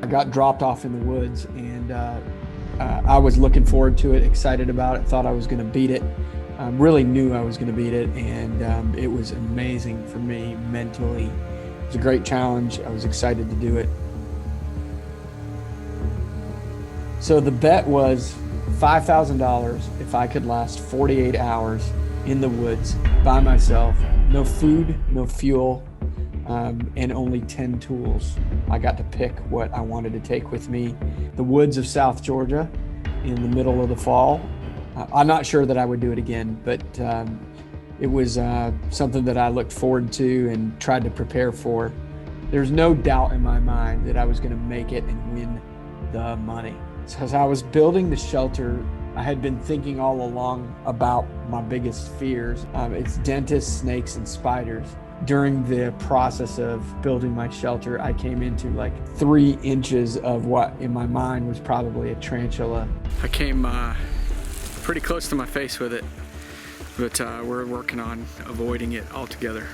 I got dropped off in the woods, and I was looking forward to it, excited about it, thought I was going to beat it. Really knew I was going to beat it, and it was amazing for me mentally. It was a great challenge. I was excited to do it. So the bet was $5,000 if I could last 48 hours in the woods by myself, no food, no fuel, and only 10 tools. I got to pick what I wanted to take with me. The woods of South Georgia in the middle of the fall. I'm not sure that I would do it again, but it was something that I looked forward to and tried to prepare for. There's no doubt in my mind that I was going to make it and win the money. So as I was building the shelter, I had been thinking all along about my biggest fears. It's dentists, snakes, and spiders. During the process of building my shelter, I came into like 3 inches of what in my mind was probably a tarantula. I came pretty close to my face with it, but we're working on avoiding it altogether.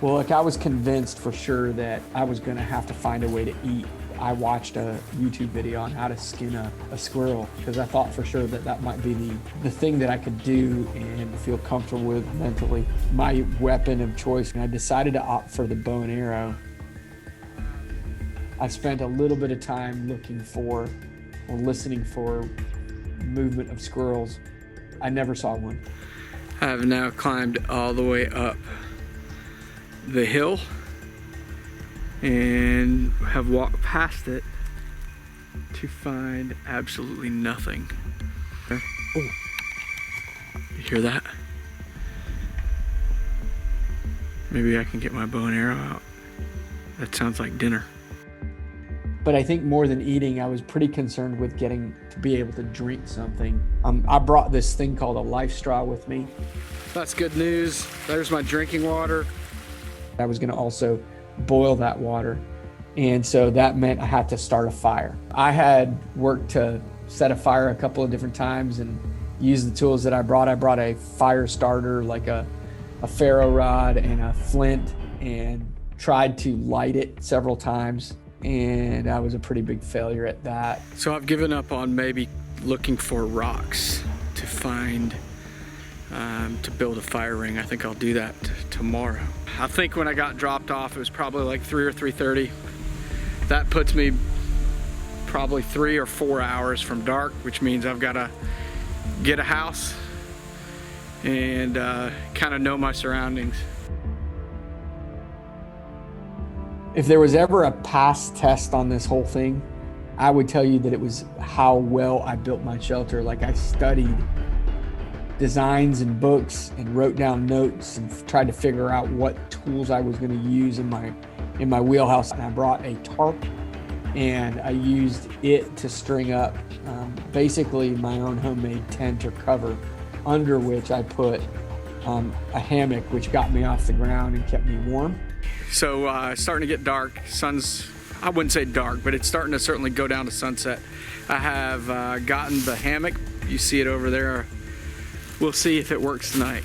Well, like I was convinced for sure that I was gonna have to find a way to eat. I watched a YouTube video on how to skin a squirrel because I thought for sure that that might be the thing that I could do and feel comfortable with mentally. My weapon of choice, and I decided to opt for the bow and arrow. I spent a little bit of time looking for or listening for movement of squirrels. I never saw one. I have now climbed all the way up the hill and have walked past it to find absolutely nothing. Oh, you hear that? Maybe I can get my bow and arrow out. That sounds like dinner. But I think more than eating, I was pretty concerned with getting to be able to drink something. I brought this thing called a life straw with me. That's good news. There's my drinking water. I was gonna also boil that water. And so that meant I had to start a fire. I had worked to set a fire a couple of different times and use the tools that I brought. I brought a fire starter, like a ferro rod and a flint, and tried to light it several times. And I was a pretty big failure at that. So I've given up on maybe looking for rocks to find, to build a fire ring. I think I'll do that tomorrow. I think when I got dropped off, it was probably like 3 or 3:30. That puts me probably 3 or 4 hours from dark, which means I've got to get a house and kind of know my surroundings. If there was ever a pass test on this whole thing, I would tell you that it was how well I built my shelter. Like I studied designs and books and wrote down notes and tried to figure out what tools I was going to use in my wheelhouse. And I brought a tarp and I used it to string up basically my own homemade tent or cover, under which I put a hammock, which got me off the ground and kept me warm. So it's starting to get dark. Sun's, I wouldn't say dark, but it's starting to certainly go down to sunset. I have gotten the hammock. You see it over there. We'll see if it works tonight.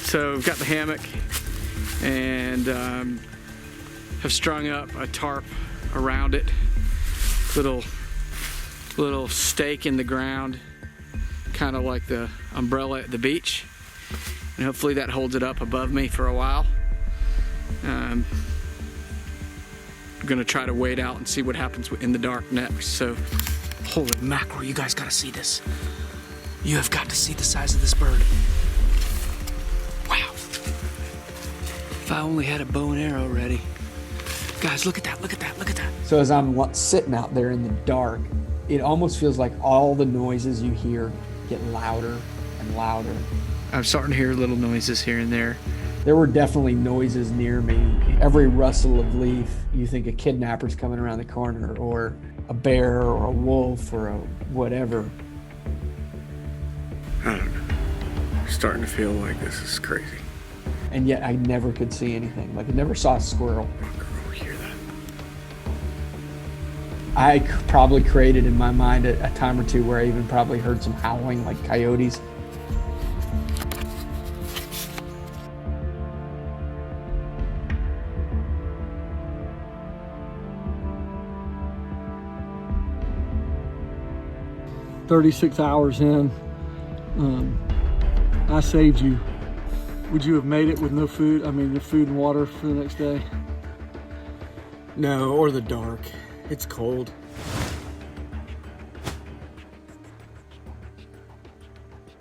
So we've got the hammock and have strung up a tarp around it. Little stake in the ground, kind of like the umbrella at the beach. And hopefully that holds it up above me for a while. I'm gonna try to wait out and see what happens in the dark next. So, holy mackerel, you guys gotta see this. You have got to see the size of this bird. Wow. If I only had a bow and arrow ready. Guys, look at that, look at that, look at that. So as I'm sitting out there in the dark, it almost feels like all the noises you hear get louder and louder. I'm starting to hear little noises here and there. There were definitely noises near me. Every rustle of leaf, you think a kidnapper's coming around the corner, or a bear, or a wolf, or a whatever. I don't know. I'm starting to feel like this is crazy. And yet I never could see anything. Like I never saw a squirrel. Oh, hear that? I probably created in my mind a time or two where I even probably heard some howling like coyotes. 36 hours in. I saved you. Would you have made it with no food? I mean, the food and water for the next day? No, or the dark. It's cold.